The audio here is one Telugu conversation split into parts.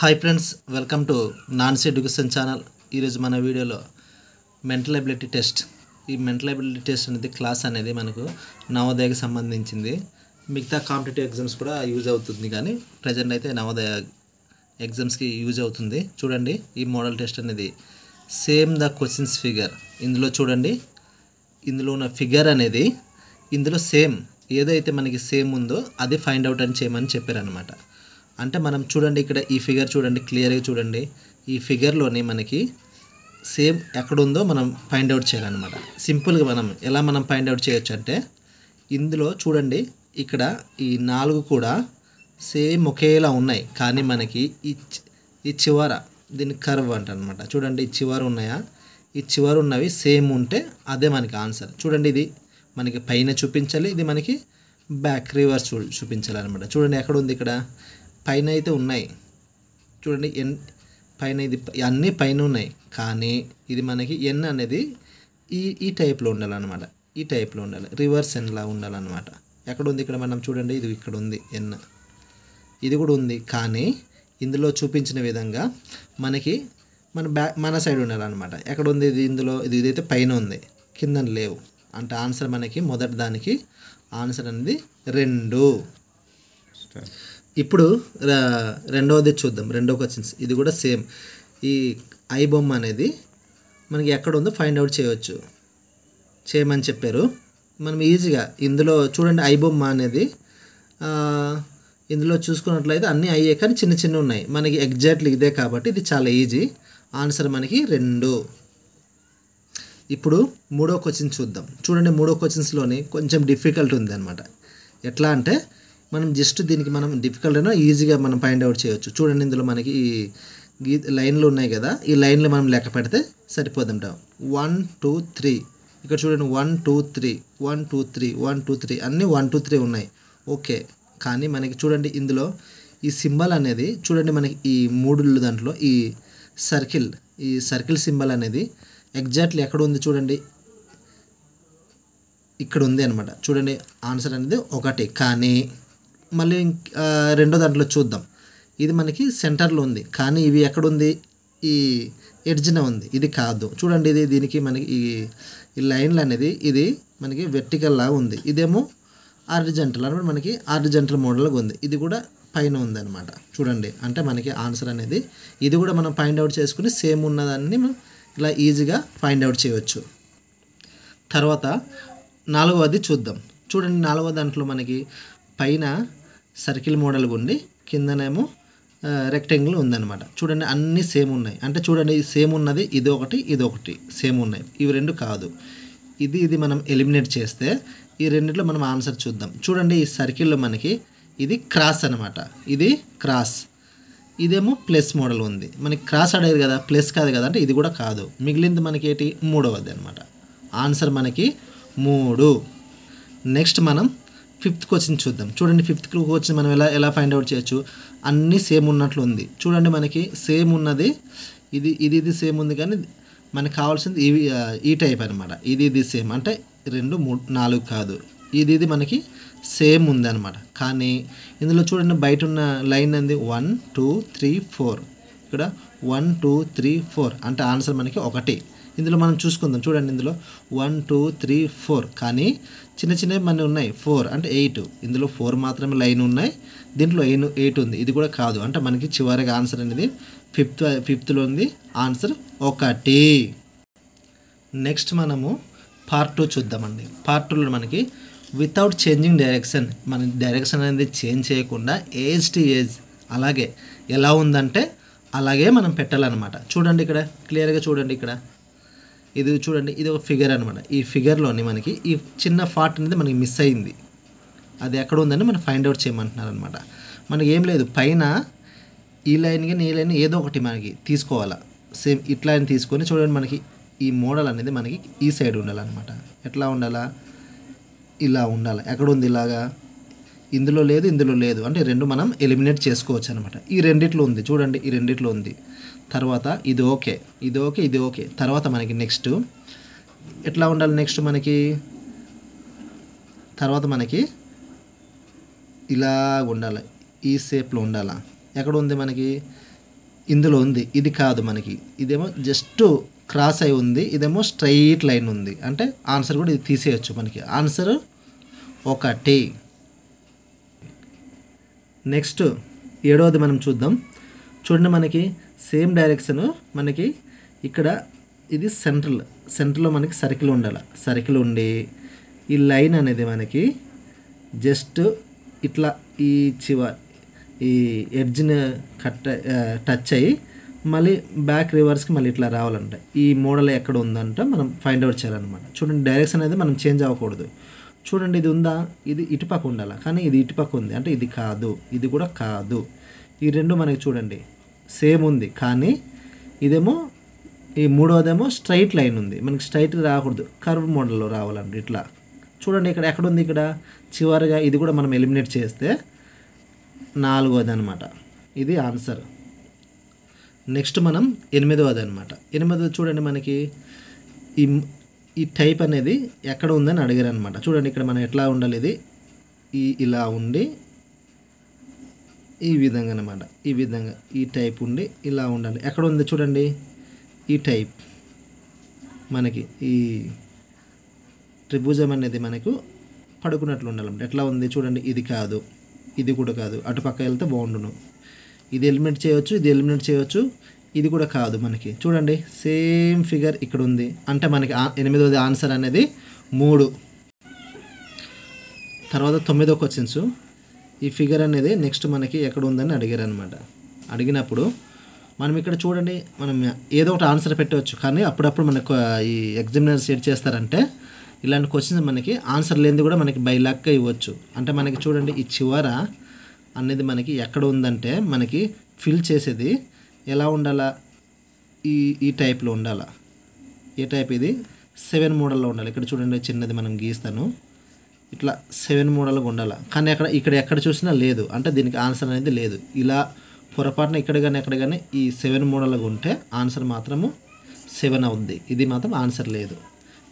Hi friends, welcome to naans education channel. ఈరోజు మన వీడియోలో మెంటల్ ఎబిలిటీ టెస్ట్. ఈ మెంటల్ ఎబిలిటీ టెస్ట్ అనేది క్లాస్ అనేది మనకు నవోదయకి సంబంధించింది. మిగతా కాంపిటేటివ్ ఎగ్జామ్స్ కూడా యూజ్ అవుతుంది, కానీ ప్రజెంట్ అయితే నవోదయ ఎగ్జామ్స్కి యూజ్ అవుతుంది. చూడండి, ఈ మోడల్ టెస్ట్ అనేది సేమ్ ద క్వశ్చన్స్ ఫిగర్. ఇందులో చూడండి, ఇందులో ఉన్న ఫిగర్ అనేది ఇందులో సేమ్ ఏదైతే మనకి సేమ్ ఉందో అది ఫైండ్ అవుట్ అని చేయమని చెప్పారనమాట. అంటే మనం చూడండి, ఇక్కడ ఈ ఫిగర్ చూడండి, క్లియర్గా చూడండి. ఈ ఫిగర్లోని మనకి సేమ్ ఎక్కడుందో మనం ఫైండ్ అవుట్ చేయాలన్నమాట. సింపుల్గా మనం ఫైండ్ అవుట్ చేయొచ్చు అంటే, ఇందులో చూడండి, ఇక్కడ ఈ 4 కూడా సేమ్ ఒకేలా ఉన్నాయి, కానీ మనకి ఈ చివర దీన్ని కర్వ్ అంటారనమాట. చూడండి, ఈ చివర ఉన్నాయా, ఈ చివర ఉన్నవి సేమ్ ఉంటే అదే మనకి ఆన్సర్. చూడండి, ఇది మనకి పైన చూపించాలి, ఇది మనకి బ్యాక్ రివర్స్ చూపించాలన్నమాట. చూడండి, ఎక్కడ ఉంది, ఇక్కడ పైన అయితే ఉన్నాయి. చూడండి, పైన ఇది అన్నీ పైన ఉన్నాయి, కానీ ఇది మనకి ఎన్ అనేది ఈ టైప్లో ఉండాలన్నమాట. ఈ టైప్లో ఉండాలి, రివర్స్ ఎన్లా ఉండాలన్నమాట. ఎక్కడ ఉంది, ఇక్కడ మనం చూడండి, ఇది ఇక్కడ ఉంది ఎన్, ఇది కూడా ఉంది, కానీ ఇందులో చూపించిన విధంగా మనకి మన సైడ్ ఉండాలన్నమాట. ఎక్కడ ఉంది ఇది, ఇందులో ఇదైతే పైన ఉంది, కింద లేవు. అంటే ఆన్సర్ మనకి మొదటి దానికి ఆన్సర్ అనేది 2. ఇప్పుడు రెండవది చూద్దాం. రెండవ క్వశ్చన్స్ ఇది కూడా సేమ్. ఈ ఐ బొమ్మ అనేది మనకి ఎక్కడ ఉందో ఫైండ్ అవుట్ చేయమని చెప్పారు. మనం ఈజీగా ఇందులో చూడండి, ఐ బొమ్మ అనేది ఇందులో చూసుకున్నట్లయితే అన్నీ అయ్యే, కానీ చిన్న చిన్న ఉన్నాయి. మనకి ఎగ్జాక్ట్లీ ఇదే కాబట్టి ఇది చాలా ఈజీ. ఆన్సర్ మనకి 2. ఇప్పుడు మూడో క్వశ్చన్ చూద్దాం. చూడండి, మూడో క్వశ్చన్స్లోని కొంచెం డిఫికల్ట్ ఉంది అనమాట. ఎట్లా అంటే మనం జస్ట్ దీనికి మనం డిఫికల్ట్ అయినా ఈజీగా మనం ఫైండ్ అవుట్ చేయొచ్చు. చూడండి, ఇందులో మనకి ఈ లైన్లు ఉన్నాయి కదా, ఈ లైన్లు మనం లెక్క పెడితే సరిపోదంట. 1 2 3 ఇక్కడ చూడండి, 1 2 3 1 2 3 1 2 3 అన్నీ 1 2 3 ఉన్నాయి. ఓకే, కానీ మనకి చూడండి, ఇందులో ఈ సింబల్ అనేది చూడండి, మనకి ఈ 3 దాంట్లో ఈ సర్కిల్ సింబల్ అనేది ఎగ్జాక్ట్లీ ఎక్కడ ఉంది చూడండి, ఇక్కడ ఉంది అనమాట. చూడండి, ఆన్సర్ అనేది 1. కానీ మళ్ళీ రెండో దాంట్లో చూద్దాం, ఇది మనకి సెంటర్లో ఉంది, కానీ ఇవి ఎక్కడుంది, ఈ ఎడ్జ్న ఉంది, ఇది కాదు. చూడండి, ఇది దీనికి మనకి ఈ లైన్లు అనేది ఇది మనకి వెర్టికల్ లాగా ఉంది, ఇదేమో ఆర్డిజెంటల్ అనమాట, మనకి ఆర్డిజెంటల్ మోడల్గా ఉంది, ఇది కూడా పైన ఉందన్నమాట. చూడండి, అంటే మనకి ఆన్సర్ అనేది ఇది కూడా మనం ఫైండ్ అవుట్ చేసుకుని సేమ్ ఉన్నదాన్ని మనం ఇలా ఈజీగా ఫైండ్ అవుట్ చేయవచ్చు. తర్వాత 4వది చూద్దాం. చూడండి, 4వ దాంట్లో మనకి పైన సర్కిల్ మోడల్గా ఉండి కిందనేమో రెక్టాంగిల్ ఉందన్నమాట. చూడండి, అన్నీ సేమ్ ఉన్నాయి. అంటే చూడండి, సేమ్ ఉన్నది ఇదొకటి సేమ్ ఉన్నాయి, ఇవి 2 కాదు. ఇది మనం ఎలిమినేట్ చేస్తే ఈ రెండిట్లో మనం ఆన్సర్ చూద్దాం. చూడండి, ఈ సర్కిల్లో మనకి ఇది క్రాస్ అనమాట, ఇది క్రాస్, ఇదేమో ప్లస్ మోడల్ ఉంది. మనకి క్రాస్ అడిగారు కదా, ప్లస్ కాదు కదా, అంటే ఇది కూడా కాదు. మిగిలింది మనకి ఏంటి, 3వది అనమాట. ఆన్సర్ మనకి 3. నెక్స్ట్ మనం 5th క్వశ్చన్ చూద్దాం. చూడండి, 5th క్వశ్చన్ మనం ఎలా ఫైండ్ అవుట్ చేయొచ్చు. అన్నీ సేమ్ ఉన్నట్లు ఉంది. చూడండి, మనకి సేమ్ ఉన్నది ఇది సేమ్ ఉంది, కానీ మనకు కావాల్సింది ఈ టైప్ అనమాట. ఇది సేమ్ అంటే 2 3 4 కాదు, ఇది మనకి సేమ్ ఉంది అనమాట. కానీ ఇందులో చూడండి, బయట ఉన్న లైన్ అనేది 1 2 3 4, ఇక్కడ 1 2 3 4 అంటే ఆన్సర్ మనకి 1. ఇందులో మనం చూసుకుందాం. చూడండి, ఇందులో 1 2 3 4, కానీ చిన్నవి మన ఉన్నాయి 4 అంటే 8. ఇందులో 4 మాత్రమే లైన్ ఉన్నాయి, దీంట్లో 8 ఉంది, ఇది కూడా కాదు. అంటే మనకి చివరిగా ఆన్సర్ అనేది 5th ఉంది, ఆన్సర్ 1. నెక్స్ట్ మనము పార్ట్ 2 చూద్దామండి. పార్ట్ 2లో మనకి వితౌట్ చేంజింగ్ డైరెక్షన్, మన డైరెక్షన్ అనేది చేంజ్ చేయకుండా ఏజ్ టు ఏజ్ అలాగే ఎలా ఉందంటే అలాగే మనం పెట్టాలన్నమాట. చూడండి, ఇక్కడ క్లియర్గా చూడండి, ఇక్కడ ఇది చూడండి, ఇది ఒక ఫిగర్ అనమాట. ఈ ఫిగర్లోని మనకి ఈ చిన్న పార్ట్ అనేది మనకి మిస్ అయింది, అది ఎక్కడ ఉందని మనం ఫైండ్ అవుట్ చేయమంటున్నారు అనమాట. మనకి ఏం లేదు, పైన ఈ లైన్ కానీ ఈ లైన్ ఏదో ఒకటి మనకి తీసుకోవాలా. సేమ్ ఇట్లా తీసుకొని చూడండి, మనకి ఈ మోడల్ అనేది మనకి ఈ సైడ్ ఉండాలన్నమాట. ఎట్లా ఉండాలా, ఇలా ఉండాలి. ఎక్కడ ఉంది, ఇలాగా, ఇందులో లేదు అంటే 2 మనం ఎలిమినేట్ చేసుకోవచ్చు అనమాట. ఈ రెండిట్లో ఉంది, చూడండి, ఈ రెండిట్లో ఉంది. తర్వాత ఇది ఓకే. తర్వాత మనకి నెక్స్ట్ ఎట్లా ఉండాలి, నెక్స్ట్ మనకి తర్వాత మనకి ఇలా ఉండాలి, ఈ షేప్లో ఉండాలా. ఎక్కడ ఉంది మనకి ఇందులో ఉంది, ఇది కాదు మనకి. ఇదేమో జస్ట్ క్రాస్ అయి ఉంది, ఇదేమో స్ట్రైట్ లైన్ ఉంది. అంటే ఆన్సర్ కూడా ఇది తీసేయచ్చు. మనకి ఆన్సర్ 1. నెక్స్ట్ 7వది మనం చూద్దాం. చూడండి, మనకి సేమ్ డైరెక్షన్. మనకి ఇక్కడ ఇది సెంటర్లో మనకి సర్కిల్ ఉండాలి. సర్కిల్ ఉండి ఈ లైన్ అనేది మనకి జస్ట్ ఇట్లా ఈ ఎడ్జ్ని టచ్ అయ్యి మళ్ళీ బ్యాక్ రివర్స్కి మళ్ళీ ఇట్లా రావాలంట. ఈ మోడల్ ఎక్కడ ఉందంటే మనం ఫైండ్ అవుట్ చేయాలన్నమాట. చూడండి, డైరెక్షన్ అనేది మనం చేంజ్ అవ్వకూడదు. చూడండి, ఇది ఉందా, ఇది ఇటుపక్క ఉండాలి, కానీ ఇది ఇటుపక్క ఉంది. అంటే ఇది కాదు, ఇది కూడా కాదు. ఈ రెండు మనకి చూడండి సేమ్ ఉంది, కానీ ఇదేమో ఈ 3వదేమో స్ట్రైట్ లైన్ ఉంది. మనకి స్ట్రైట్ రాకూడదు, కర్వ్ మోడల్లో రావాలండి. ఇట్లా చూడండి, ఇక్కడ ఎక్కడ ఉంది, ఇక్కడ చివరిగా. ఇది కూడా మనం ఎలిమినేట్ చేస్తే 4వది అనమాట. ఇది ఆన్సర్. నెక్స్ట్ మనం 8వది అనమాట. 8వది చూడండి, మనకి ఈ టైప్ అనేది ఎక్కడ ఉందని అడిగారు అనమాట. చూడండి, ఇక్కడ మనం ఎట్లా ఉండాలి, ఇది ఇలా ఉండి ఈ విధంగా అనమాట. ఈ విధంగా ఈ టైప్ ఉండి ఇలా ఉండాలి. ఎక్కడ ఉంది చూడండి, ఈ టైప్ మనకి ఈ త్రిభుజం అనేది మనకు పడుకున్నట్లు ఉండాలన్నమాట. ఎట్లా ఉంది చూడండి, ఇది కాదు, ఇది కూడా కాదు. అటుపక్క వెళ్తే బాగుండును. ఇది ఎలిమినేట్ చేయవచ్చు, ఇది ఎలిమినేట్ చేయవచ్చు. ఇది కూడా కాదు మనకి. చూడండి, సేమ్ ఫిగర్ ఇక్కడ ఉంది. అంటే మనకి 8వది ఆన్సర్ అనేది 3. తర్వాత 9వ క్వశ్చన్స్. ఈ ఫిగర్ అనేది నెక్స్ట్ మనకి ఎక్కడ ఉందని అడిగారు అనమాట. అడిగినప్పుడు మనం ఇక్కడ చూడండి, మనం ఏదో ఒకటి ఆన్సర్ పెట్టవచ్చు, కానీ అప్పుడప్పుడు మనకు ఈ ఎగ్జామినర్స్ ఏడ్ చేస్తారంటే ఇలాంటి క్వశ్చన్స్ మనకి ఆన్సర్ లేనిది కూడా మనకి బై లక్ ఇవ్వచ్చు. అంటే మనకి చూడండి, ఈ చివర అనేది మనకి ఎక్కడ ఉందంటే మనకి ఫిల్ చేసేది ఎలా ఉండాలా, ఈ టైప్లో ఉండాలా. ఏ టైప్ ఇది 7 మోడల్లో ఉండాలి. ఇక్కడ చూడండి, చిన్నది మనం గీస్తాను, ఇట్లా 7 మోడల్గా ఉండాలి. కానీ ఇక్కడ ఎక్కడ చూసినా లేదు, అంటే దీనికి ఆన్సర్ అనేది లేదు. ఇలా పొరపాటున ఇక్కడ కానీ ఈ 7 మోడల్గా ఉంటే ఆన్సర్ మాత్రము 7 అవుద్ది. ఇది మాత్రం ఆన్సర్ లేదు.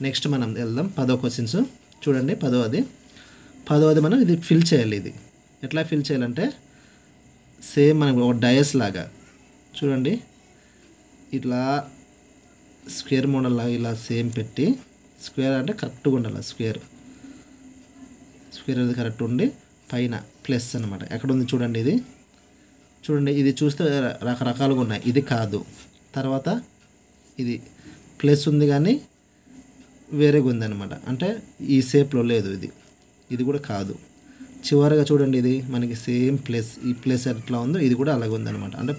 నెక్స్ట్ మనం వెళ్దాం 10వ క్వశ్చన్స్. చూడండి, 10వది మనం ఇది ఫిల్ చేయాలి. ఇది ఎట్లా ఫిల్ చేయాలంటే సేమ్ మనకు ఒక డయస్ లాగా చూడండి, ఇట్లా స్క్వేర్ మోడల్ లాగా ఇలా సేమ్ పెట్టి, స్క్వేర్ అంటే కరెక్ట్గా ఉండాలి. స్క్వేర్ అనేది కరెక్ట్ ఉండి పైన ప్లస్ అనమాట. ఎక్కడ ఉంది చూడండి, ఇది చూడండి, ఇది చూస్తే రకరకాలుగా ఉన్నాయి. ఇది కాదు. తర్వాత ఇది ప్లస్ ఉంది, కానీ వేరేగా ఉందన్నమాట. అంటే ఈ షేప్లో లేదు. ఇది కూడా కాదు. చివరిగా చూడండి, ఇది మనకి సేమ్ ప్లస్, ఈ ప్లస్ ఎట్లా ఉందో ఇది కూడా అలాగే ఉందన్నమాట. అంటే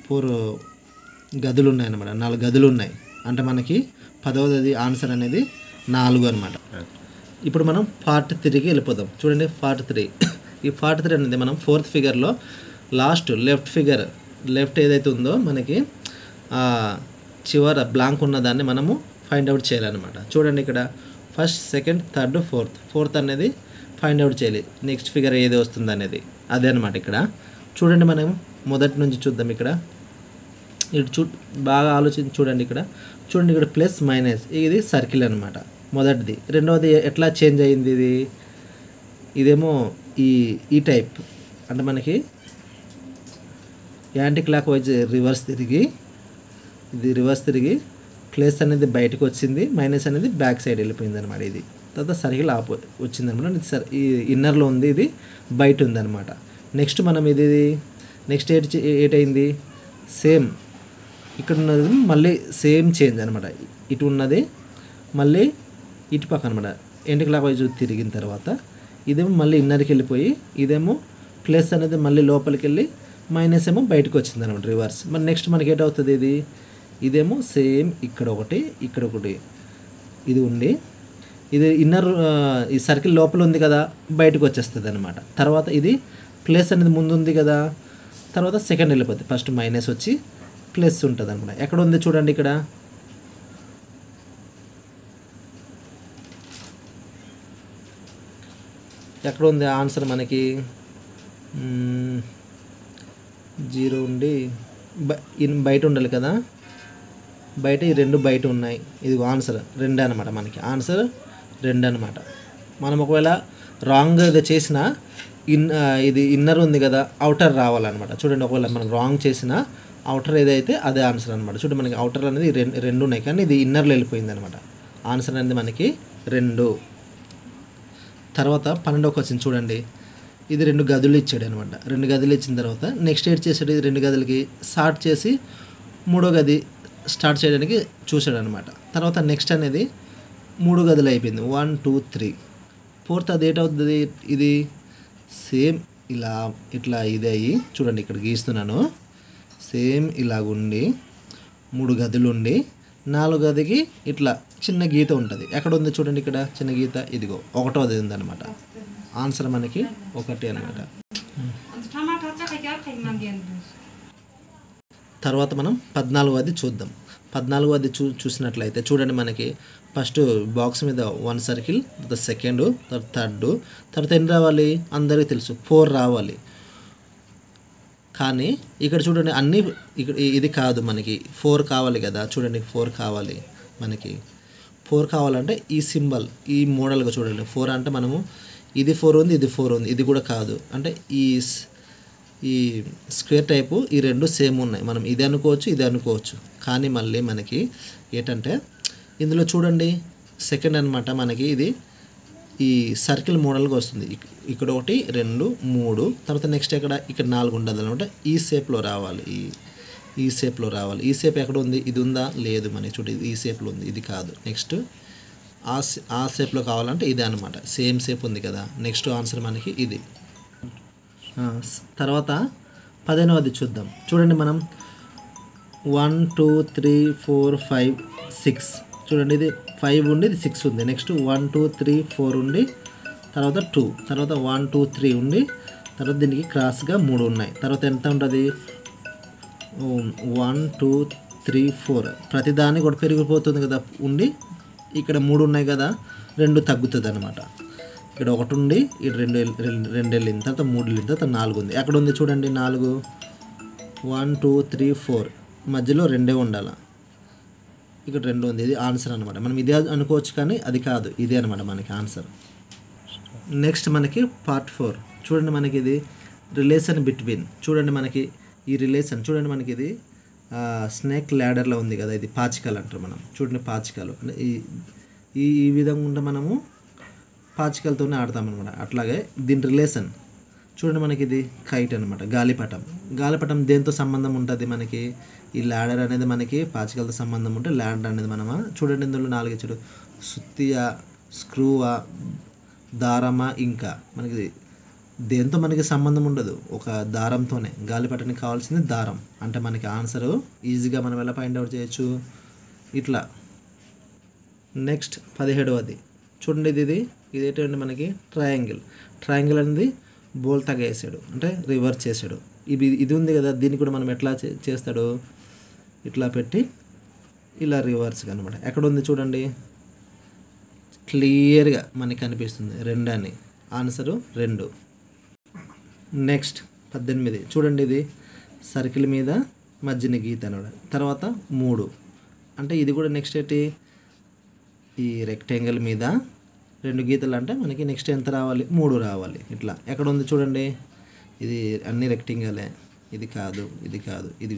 4 గదులు ఉన్నాయన్నమాట. 4 గదులు ఉన్నాయి. అంటే మనకి 10వది ఆన్సర్ అనేది 4 అనమాట. ఇప్పుడు మనం పార్ట్ 3కి వెళ్ళిపోదాం. చూడండి, పార్ట్ 3. ఈ పార్ట్ 3 అనేది మనం 4th ఫిగర్లో లాస్ట్ లెఫ్ట్ ఏదైతే ఉందో మనకి చివర బ్లాంక్ ఉన్నదాన్ని మనము ఫైండ్ అవుట్ చేయాలన్నమాట. చూడండి, ఇక్కడ ఫస్ట్, సెకండ్, థర్డ్, ఫోర్త్ అనేది ఫైండ్ అవుట్ చేయాలి. నెక్స్ట్ ఫిగర్ ఏది వస్తుంది అనేది అదే అనమాట. ఇక్కడ చూడండి, మనం మొదటి నుంచి చూద్దాం. ఇక్కడ ఇటు బాగా ఆలోచించి చూడండి. ఇక్కడ చూడండి, ఇక్కడ ప్లస్ మైనస్, ఇది సర్కిల్ అనమాట మొదటిది. రెండవది ఎట్లా చేంజ్ అయింది, ఇదేమో ఈ టైప్. అంటే మనకి యాంటీ క్లాక్ వైజ్ రివర్స్ తిరిగి ప్లస్ అనేది బయటకు వచ్చింది, మైనస్ అనేది బ్యాక్ సైడ్ వెళ్ళిపోయింది అనమాట. ఇది తర్వాత సర్కిల్ వచ్చింది అనమాట. ఈ ఇన్నర్లో ఉంది, ఇది బయట ఉందన్నమాట. నెక్స్ట్ మనం నెక్స్ట్ ఏటైంది, సేమ్ ఇక్కడ ఉన్నది మళ్ళీ సేమ్ చేంజ్ అనమాట. ఇటు ఉన్నది మళ్ళీ ఇటు పక్క అనమాట. యాంటీ క్లాక్ వైజ్ తిరిగిన తర్వాత ఇదేమో మళ్ళీ ఇన్నర్కి వెళ్ళిపోయి, ఇదేమో ప్లస్ అనేది మళ్ళీ లోపలికి వెళ్ళి, మైనస్ ఏమో బయటకు వచ్చింది అనమాట, రివర్స్. మరి నెక్స్ట్ మనకి ఏటవుతుంది, ఇదేమో సేమ్ ఇక్కడ ఒకటి ఇది ఉండి, ఇది ఇన్నర్ ఈ సర్కిల్ లోపల ఉంది కదా, బయటకు వచ్చేస్తుంది అనమాట. తర్వాత ఇది ప్లస్ అనేది ముందు ఉంది కదా, తర్వాత సెకండ్ వెళ్ళిపోతుంది. ఫస్ట్ మైనస్ వచ్చి ప్లస్ ఉంటుంది అనమాట. ఎక్కడ ఉంది చూడండి, ఇక్కడ ఎక్కడ ఉంది ఆన్సర్ మనకి 0 ఉండి బయట ఉండాలి కదా, బయట ఈ 2 బయట ఉన్నాయి. ఇది ఆన్సర్ 2 అనమాట. మనకి ఆన్సర్ 2 అనమాట. మనం ఒకవేళ రాంగ్ చేసినా ఇది ఇన్నర్ ఉంది కదా, అవుటర్ రావాలన్నమాట. చూడండి, ఒకవేళ మనం రాంగ్ చేసిన అవుటర్ ఏదైతే అదే ఆన్సర్ అనమాట. చూడండి, మనకి అవుటర్ అనేది రెండు ఉన్నాయి, కానీ ఇది ఇన్నర్లో వెళ్ళిపోయింది అనమాట. ఆన్సర్ అనేది మనకి 2. తర్వాత 12వ క్వశ్చన్ చూడండి. ఇది 2 గదులు ఇచ్చాడు అనమాట. 2 గదులు ఇచ్చిన తర్వాత నెక్స్ట్ ఏడ్ చేసాడు, ఇది 2 గదులకి స్టార్ట్ చేసి 3వ గది స్టార్ట్ చేయడానికి చూశాడు అనమాట. తర్వాత నెక్స్ట్ అనేది 3 గదులు అయిపోయింది, 1 2 3. 4th అది ఏటవుతుంది, ఇది సేమ్ ఇట్లా ఇది అయ్యి చూడండి, ఇక్కడ గీస్తున్నాను. సేమ్ ఇలాగుండి 3 గదులు ఉండి 4వ గదికి ఇట్లా చిన్న గీత ఉంటుంది. ఎక్కడ ఉంది చూడండి, ఇక్కడ చిన్న గీత, ఇదిగో 1వది ఉందన్నమాట. ఆన్సర్ మనకి 1 అనమాట. తర్వాత మనం 14వది చూద్దాం. 14వది చూసినట్లయితే చూడండి, మనకి ఫస్ట్ బాక్స్ మీద 1 సర్కిల్, తర్వాత సెకండ్, తర్వాత థర్డ్, తర్వాత ఎన్ని రావాలి అందరికీ తెలుసు 4 రావాలి. కానీ ఇక్కడ చూడండి అన్నీ ఇక్కడ ఇది కాదు, మనకి 4 కావాలి కదా. చూడండి 4 కావాలి, మనకి 4 కావాలంటే ఈ సింబల్ ఈ మోడల్గా చూడండి. 4 అంటే మనము ఇది 4 ఉంది, ఇది 4 ఉంది, ఇది కూడా కాదు. అంటే ఈ స్క్వేర్ టైపు ఈ 2 సేమ్ ఉన్నాయి. మనం ఇది అనుకోవచ్చు, ఇది అనుకోవచ్చు. కానీ మళ్ళీ మనకి ఏంటంటే ఇందులో చూడండి సెకండ్ అనమాట, మనకి ఇది ఈ సర్కిల్ మోడల్గా వస్తుంది. ఇక్కడ 1 2 3, తర్వాత నెక్స్ట్ ఇక్కడ 4 ఉండదు అనమాట. ఈ షేప్లో రావాలి, ఈ షేప్లో రావాలి. ఈ షేప్ ఎక్కడ ఉంది, ఇది ఉందా లేదు, మనకి చూడండి ఈ షేప్లో ఉంది, ఇది కాదు. నెక్స్ట్ ఆ షేప్లో కావాలంటే ఇదే అనమాట. సేమ్ షేప్ ఉంది కదా. నెక్స్ట్ ఆన్సర్ మనకి ఇది. తర్వాత 15వది చూద్దాం. చూడండి, మనం 1 2 3 4 5 6 చూడండి, ఇది 5 ఉండి ఇది 6 ఉంది. నెక్స్ట్ 1 2 3 4 ఉండి తర్వాత 2, తర్వాత 1 2 3 ఉండి తర్వాత దీనికి క్రాస్గా 3 ఉన్నాయి. తర్వాత ఎంత ఉంటుంది, 1 2 3 4 ప్రతిదానికి ఒకటి పెరిగిపోతుంది కదా ఉండి. ఇక్కడ 3 ఉన్నాయి కదా, 2 తగ్గుతుంది అనమాట. ఇక్కడ 1 ఉండి ఇక్కడ 2 వెళ్ళింది, తర్వాత 3 వెళ్ళింది, తర్వాత 4 ఉంది. ఎక్కడ ఉంది చూడండి 4, 1 2 3 4 మధ్యలో 2 ఉండాలి. ఇక్కడ 2 ఉంది, ఇది ఆన్సర్ అనమాట. మనం ఇదే అనుకోవచ్చు కానీ అది కాదు, ఇదే అనమాట మనకి ఆన్సర్. నెక్స్ట్ మనకి పార్ట్ 4 చూడండి, మనకి ఇది రిలేషన్ బిట్వీన్. చూడండి మనకి ఈ రిలేషన్ చూడండి, మనకి ఇది స్నేక్ ల్యాడర్లో ఉంది కదా, ఇది పాచికలు అంటారు మనం. చూడండి పాచికలు అంటే ఈ విధంగా ఉంటే మనము పాచికలతోనే ఆడతామన్నమాట. అట్లాగే దీని రిలేషన్ చూడండి, మనకి ఇది కైట్ అనమాట, గాలిపటం. గాలిపటం దేంతో సంబంధం ఉంటుంది మనకి, ఈ ల్యాడర్ అనేది మనకి పాచికలతో సంబంధం ఉంటే ల్యాడర్ అనేది మనమా. చూడండి ఇందులో 4 ఇచ్చాడు, సుత్తియా, స్క్రూవా, దారమా, ఇంకా మనకి దేంతో మనకి సంబంధం ఉండదు, ఒక దారంతోనే. గాలిపటానికి కావాల్సింది దారం. అంటే మనకి ఆన్సరు ఈజీగా మనం ఎలా ఫైండ్ అవుట్ చేయొచ్చు, ఇట్లా. నెక్స్ట్ 17వది చూడండి, ఇది ఏంటంటే మనకి ట్రయాంగిల్. ట్రయాంగిల్ అనేది బోల్తాగా వేసాడు, అంటే రివర్స్ చేసాడు. ఇది ఉంది కదా, దీన్ని కూడా మనం ఎట్లా చేస్తాడు, ఇట్లా పెట్టి ఇలా రివర్స్గా అనమాట. ఎక్కడ ఉంది చూడండి, క్లియర్గా మనకి కనిపిస్తుంది 2 అని. ఆన్సరు 2. నెక్స్ట్ 18 చూడండి, ఇది సర్కిల్ మీద మధ్యన గీత అనమాట. తర్వాత 3 అంటే ఇది కూడా నెక్స్ట్ ఏంటి, ఈ రెక్టాంగిల్ మీద 2 గీతలు అంటే మనకి నెక్స్ట్ ఎంత రావాలి, 3 రావాలి. ఇట్లా ఎక్కడ ఉంది చూడండి, ఇది అన్ని రెక్టాంగిలే, ఇది కాదు, ఇది కాదు, ఇది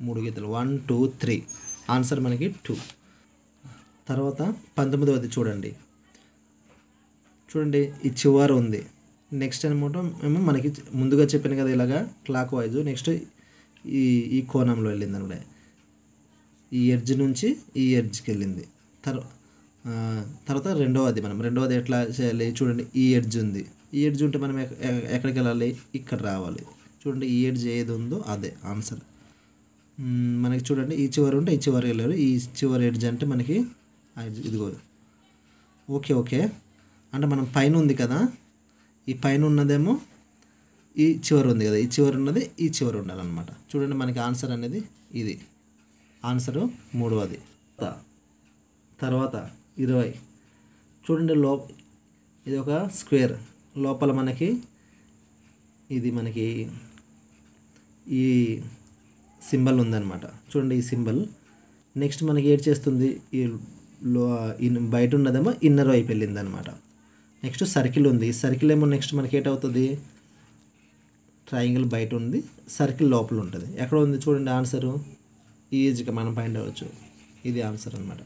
3 గీతలు 1 2 3. ఆన్సర్ మనకి 2. తర్వాత 19వది చూడండి. ఈ చివర ఉంది. నెక్స్ట్ అనమాట ఏమో మనకి ముందుగా చెప్పాను కదా, ఇలాగా క్లాక్ వైజ్. నెక్స్ట్ ఈ కోణంలో వెళ్ళింది అనమాట. ఈ ఎడ్జ్ నుంచి ఈ ఎడ్జ్కి వెళ్ళింది. తర్వాత రెండవది ఎట్లా చేయాలి చూడండి, ఈ ఎడ్జ్ ఉంది. ఈ ఎడ్జ్ ఉంటే మనం ఎక్కడికి వెళ్ళాలి, ఇక్కడ రావాలి. చూడండి ఈ ఎడ్జ్ ఏది ఉందో అదే ఆన్సర్ మనకి. చూడండి ఈ చివరి ఉంటే ఈ చివరి వెళ్ళారు, ఈ చివరి ఎడ్జ్ అంటే మనకి ఇదిగో. ఓకే అంటే మనం పైన ఉంది కదా, ఈ పైన ఉన్నదేమో ఈ చివరి ఉంది కదా, ఈ చివరి ఉన్నది ఈ చివరి ఉండాలన్నమాట. చూడండి మనకి ఆన్సర్ అనేది ఇది. ఆన్సరు 3వది. తర్వాత 20 చూడండి, ఇది ఒక స్క్వేర్. లోపల మనకి ఈ సింబల్ ఉందన్నమాట. చూడండి ఈ సింబల్. నెక్స్ట్ మనకి ఏడ్ చేస్తుంది, ఈ బయట ఉన్నదేమో ఇన్నర్ వైపు వెళ్ళింది అనమాట. నెక్స్ట్ సర్కిల్ ఉంది. సర్కిల్ ఏమో నెక్స్ట్ మనకి ఏటవుతుంది, ట్రయాంగిల్ బయట ఉంది, సర్కిల్ లోపల ఉంటుంది. ఎక్కడ ఉంది చూడండి ఆన్సరు, ఈజీగా మనం ఫైండ్ అవ్వచ్చు. ఇది ఆన్సర్ అనమాట.